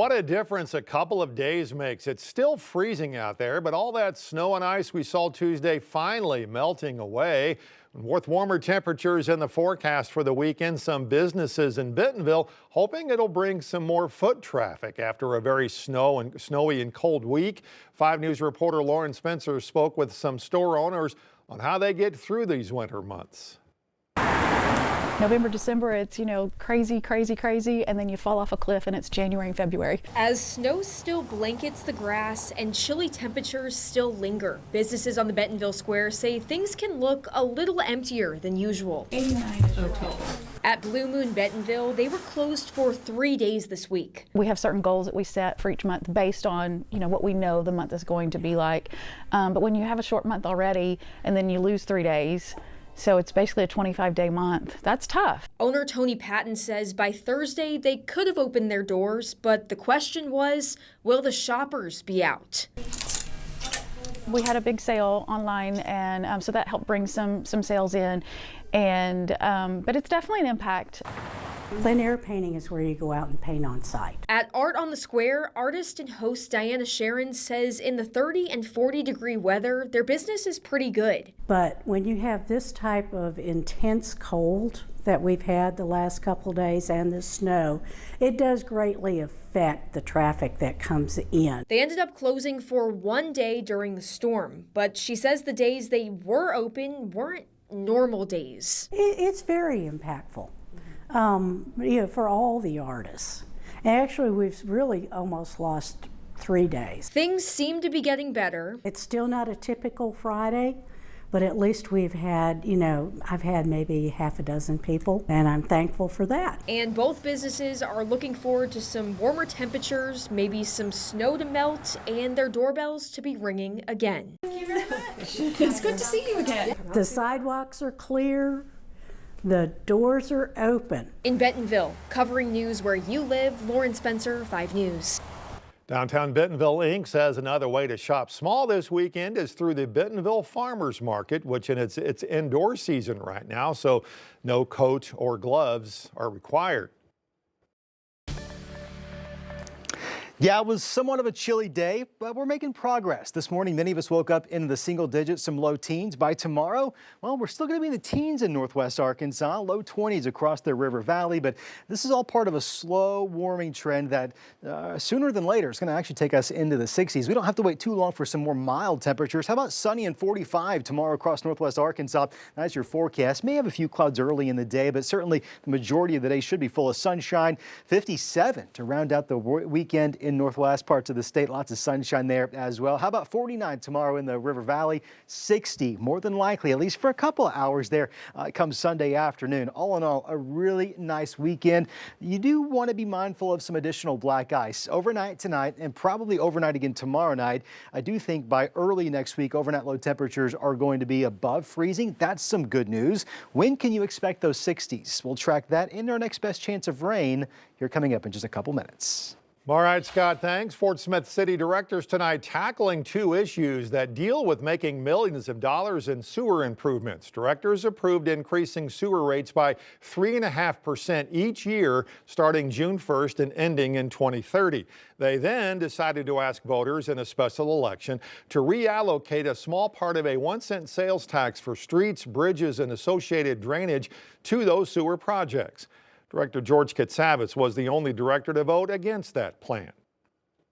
What a difference a couple of days makes. It's still freezing out there, but all that snow and ice we saw Tuesday finally melting away. With warmer temperatures in the forecast for the weekend, some businesses in Bentonville hoping it'll bring some more foot traffic after a very snowy and cold week. 5 News reporter Lauren Spencer spoke with some store owners on how they get through these winter months. November, December, it's, crazy, and then you fall off a cliff and it's January and February. As snow still blankets the grass and chilly temperatures still linger, businesses on the Bentonville Square say things can look a little emptier than usual. 89 is your total. At Blue Moon Bentonville, they were closed for 3 days this week. We have certain goals that we set for each month based on, what we know the month is going to be like. But when you have a short month already and then you lose 3 days, so it's basically a 25-day month. That's tough. Owner Tony Patton says by Thursday they could have opened their doors, but the question was, will the shoppers be out? We had a big sale online, and so that helped bring some sales in, and but it's definitely an impact. Plein air painting is where you go out and paint on site. At Art on the Square, artist and host Diana Sharon says in the 30 and 40 degree weather, their business is pretty good. But when you have this type of intense cold that we've had the last couple days and the snow, it does greatly affect the traffic that comes in. They ended up closing for 1 day during the storm, but she says the days they were open weren't normal days. It's very impactful. For all the artists. Actually, we've really almost lost 3 days. Things seem to be getting better. It's still not a typical Friday, but at least we've had, I've had maybe half a dozen people, and I'm thankful for that. And both businesses are looking forward to some warmer temperatures, maybe some snow to melt, and their doorbells to be ringing again. Thank you very much. It's good to see you again. The sidewalks are clear. The doors are open. In Bentonville, covering news where you live, Lauren Spencer, 5 News. Downtown Bentonville Inc. says another way to shop small this weekend is through the Bentonville Farmers Market, which in its indoor season right now, so no coat or gloves are required. Yeah, it was somewhat of a chilly day, but we're making progress. This morning, many of us woke up in the single digits, some low teens. By tomorrow, well, we're still going to be in the teens in northwest Arkansas, low 20s across the River Valley. But this is all part of a slow warming trend that sooner than later is going to actually take us into the 60s. We don't have to wait too long for some more mild temperatures. How about sunny and 45 tomorrow across northwest Arkansas? That's your forecast. May have a few clouds early in the day, but certainly the majority of the day should be full of sunshine. 57 to round out the weekend in northwest parts of the state. Lots of sunshine there as well. How about 49 tomorrow in the River Valley? 60 more than likely, at least for a couple of hours there come Sunday afternoon. All in all, a really nice weekend. You do want to be mindful of some additional black ice overnight tonight and probably overnight again tomorrow night. I do think by early next week, overnight low temperatures are going to be above freezing. That's some good news. When can you expect those 60s? We'll track that in our next best chance of rain here coming up in just a couple minutes. All right, Scott, thanks. Fort Smith City directors tonight tackling 2 issues that deal with making millions of dollars in sewer improvements. Directors approved increasing sewer rates by 3.5% each year starting June 1st and ending in 2030. They then decided to ask voters in a special election to reallocate a small part of a 1-cent sales tax for streets, bridges, and associated drainage to those sewer projects. Director George Katsavitz was the only director to vote against that plan.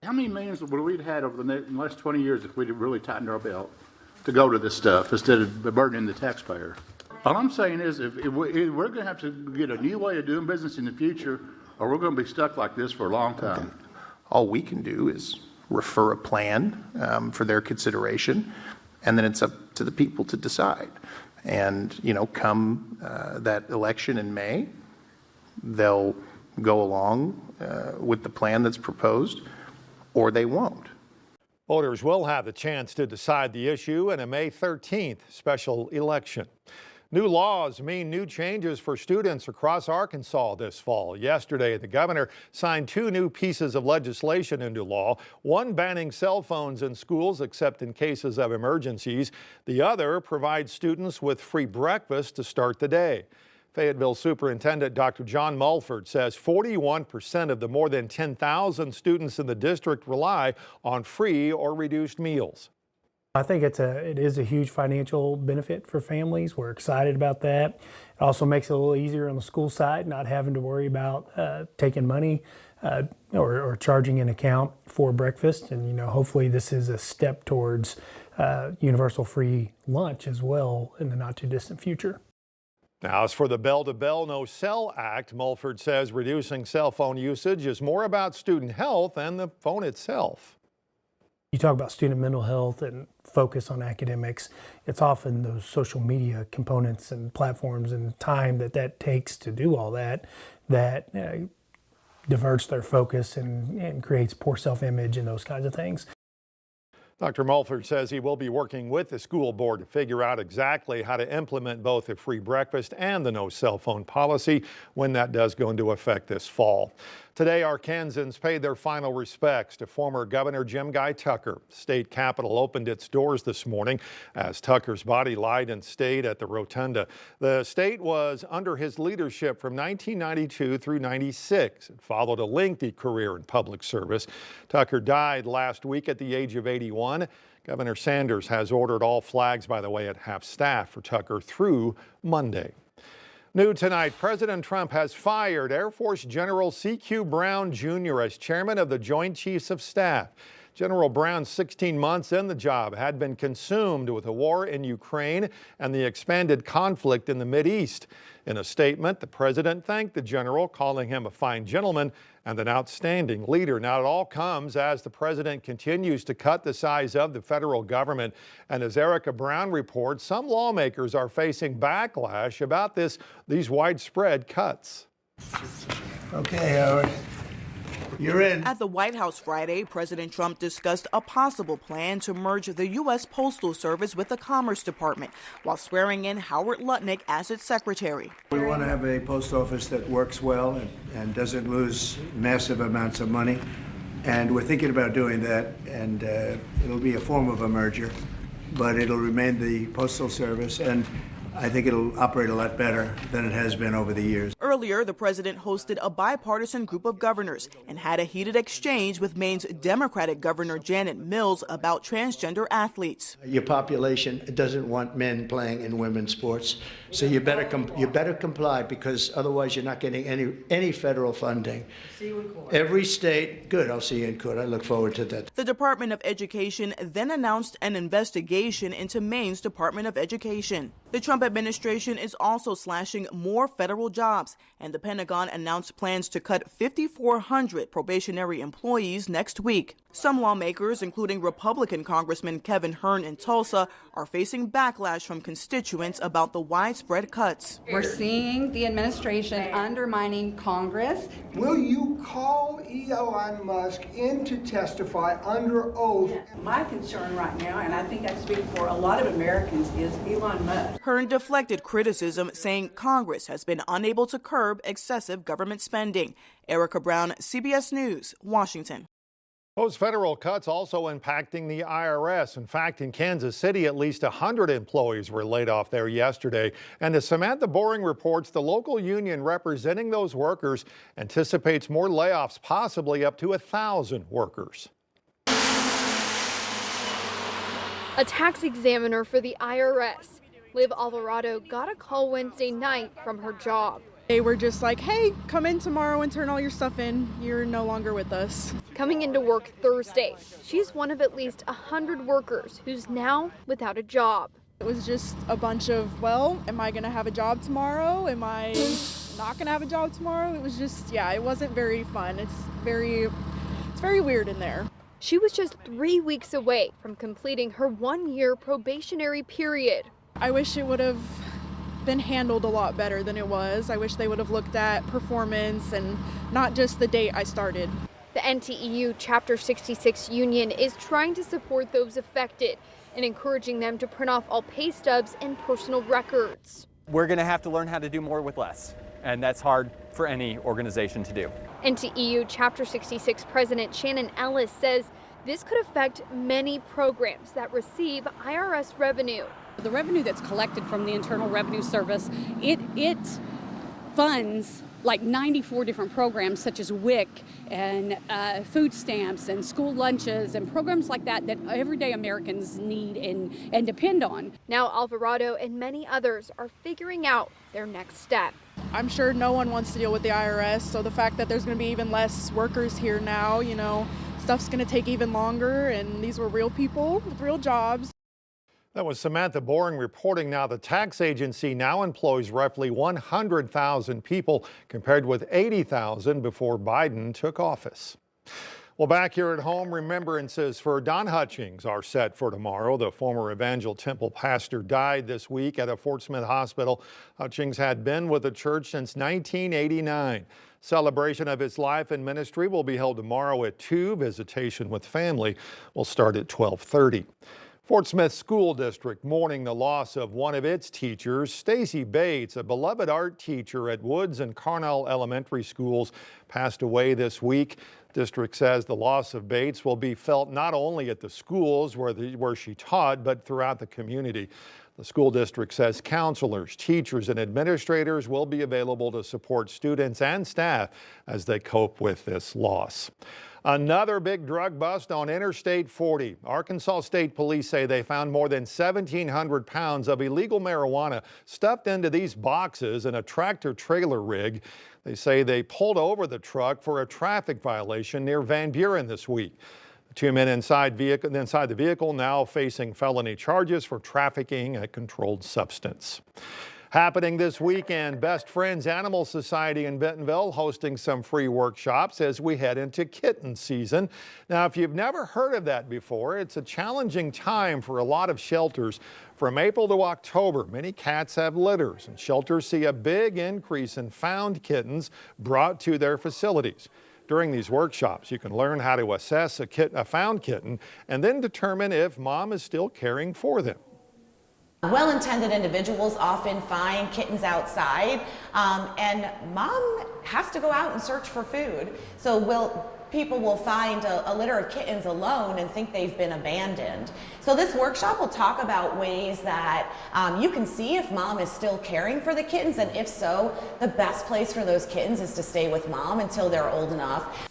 How many millions would we have had over the last 20 years if we'd really tightened our belt to go to this stuff instead of burdening the taxpayer? All I'm saying is if we're going to have to get a new way of doing business in the future, or we're going to be stuck like this for a long time. Okay. All we can do is refer a plan for their consideration, and then it's up to the people to decide. And, come that election in May, they'll go along with the plan that's proposed, or they won't. Voters will have the chance to decide the issue in a May 13th special election. New laws mean new changes for students across Arkansas this fall. Yesterday, the governor signed 2 new pieces of legislation into law, one banning cell phones in schools except in cases of emergencies. The other provides students with free breakfast to start the day. Fayetteville Superintendent Dr. John Mulford says 41% of the more than 10,000 students in the district rely on free or reduced meals. I think it is a huge financial benefit for families. We're excited about that. It also makes it a little easier on the school side, not having to worry about taking money or charging an account for breakfast. And hopefully this is a step towards universal free lunch as well in the not too distant future. Now, as for the Bell to Bell No Cell Act, Mulford says reducing cell phone usage is more about student health than the phone itself. You talk about student mental health and focus on academics. It's often those social media components and platforms and time that takes to do all that diverts their focus and creates poor self-image and those kinds of things. Dr. Mulford says he will be working with the school board to figure out exactly how to implement both the free breakfast and the no cell phone policy when that does go into effect this fall. Today, Arkansans paid their final respects to former Governor Jim Guy Tucker. State Capitol opened its doors this morning as Tucker's body lied in state at the Rotunda. The state was under his leadership from 1992 through 96. It followed a lengthy career in public service. Tucker died last week at the age of 81. Governor Sanders has ordered all flags, by the way, at half-staff for Tucker through Monday. New tonight, President Trump has fired Air Force General C.Q. Brown Jr. as chairman of the Joint Chiefs of Staff. General Brown's 16 months in the job had been consumed with the war in Ukraine and the expanded conflict in the Mideast. In a statement, the president thanked the general, calling him a fine gentleman and an outstanding leader. Now, it all comes as the president continues to cut the size of the federal government. And as Erica Brown reports, some lawmakers are facing backlash about these widespread cuts. Okay, Howard. You're in. At the White House Friday, President Trump discussed a possible plan to merge the U.S. Postal Service with the Commerce Department while swearing in Howard Lutnick as its secretary. We want to have a post office that works well and doesn't lose massive amounts of money. And we're thinking about doing that, and it'll be a form of a merger, but it'll remain the Postal Service, and I think it'll operate a lot better than it has been over the years. Earlier, the president hosted a bipartisan group of governors and had a heated exchange with Maine's Democratic Governor Janet Mills about transgender athletes. Your population doesn't want men playing in women's sports, so you better comply, because otherwise you're not getting any federal funding. See you in court. Every state, good, I'll see you in court. I look forward to that. The Department of Education then announced an investigation into Maine's Department of Education. The Trump administration is also slashing more federal jobs, and the Pentagon announced plans to cut 5,400 probationary employees next week. Some lawmakers, including Republican Congressman Kevin Hern in Tulsa, are facing backlash from constituents about the widespread cuts. We're seeing the administration undermining Congress. Will you call Elon Musk in to testify under oath? My concern right now, and I think I speak for a lot of Americans, is Elon Musk. Hern deflected criticism, saying Congress has been unable to curb excessive government spending. Erica Brown, CBS News, Washington. Those federal cuts also impacting the IRS. In fact, in Kansas City, at least 100 employees were laid off there yesterday. And as Samantha Boring reports, the local union representing those workers anticipates more layoffs, possibly up to 1,000 workers. A tax examiner for the IRS, Liv Alvarado, got a call Wednesday night from her job. They were just like, hey, come in tomorrow and turn all your stuff in. You're no longer with us. Coming into work Thursday, she's one of at least 100 workers who's now without a job. It was just a bunch of, well, am I going to have a job tomorrow? Am I not going to have a job tomorrow? It was just, yeah, it wasn't very fun. It's very weird in there. She was just 3 weeks away from completing her 1-year probationary period. I wish it would have been handled a lot better than it was. I wish they would have looked at performance and not just the date I started. The NTEU Chapter 66 union is trying to support those affected and encouraging them to print off all pay stubs and personal records. We're going to have to learn how to do more with less, and that's hard for any organization to do. NTEU Chapter 66 President Shannon Ellis says this could affect many programs that receive IRS revenue. The revenue that's collected from the Internal Revenue Service, it funds like 94 different programs such as WIC and food stamps and school lunches and programs like that that everyday Americans need and depend on. Now Alvarado and many others are figuring out their next step. I'm sure no one wants to deal with the IRS, so the fact that there's going to be even less workers here now, you know, stuff's going to take even longer, and these were real people with real jobs. That was Samantha Boring reporting. Now the tax agency now employs roughly 100,000 people compared with 80,000 before Biden took office. Well, back here at home, remembrances for Don Hutchings are set for tomorrow. The former Evangel Temple pastor died this week at a Fort Smith hospital. Hutchings had been with the church since 1989. Celebration of his life and ministry will be held tomorrow at 2. Visitation with family will start at 12:30. Fort Smith School District mourning the loss of one of its teachers. Stacy Bates, a beloved art teacher at Woods and Carnell Elementary Schools, passed away this week. District says the loss of Bates will be felt not only at the schools where she taught, but throughout the community. The school district says counselors, teachers, and administrators will be available to support students and staff as they cope with this loss. Another big drug bust on Interstate 40. Arkansas State Police say they found more than 1,700 pounds of illegal marijuana stuffed into these boxes in a tractor-trailer rig. They say they pulled over the truck for a traffic violation near Van Buren this week. The 2 men inside the vehicle now facing felony charges for trafficking a controlled substance. Happening this weekend, Best Friends Animal Society in Bentonville hosting some free workshops as we head into kitten season. Now, if you've never heard of that before, it's a challenging time for a lot of shelters. From April to October, many cats have litters, and shelters see a big increase in found kittens brought to their facilities. During these workshops, you can learn how to assess a found kitten and then determine if mom is still caring for them. Well-intended individuals often find kittens outside, and mom has to go out and search for food. So people will find a litter of kittens alone and think they've been abandoned. So this workshop will talk about ways that you can see if mom is still caring for the kittens, and if so, the best place for those kittens is to stay with mom until they're old enough.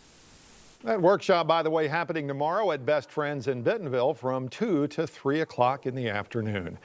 That workshop, by the way, happening tomorrow at Best Friends in Bentonville from 2 to 3 o'clock in the afternoon.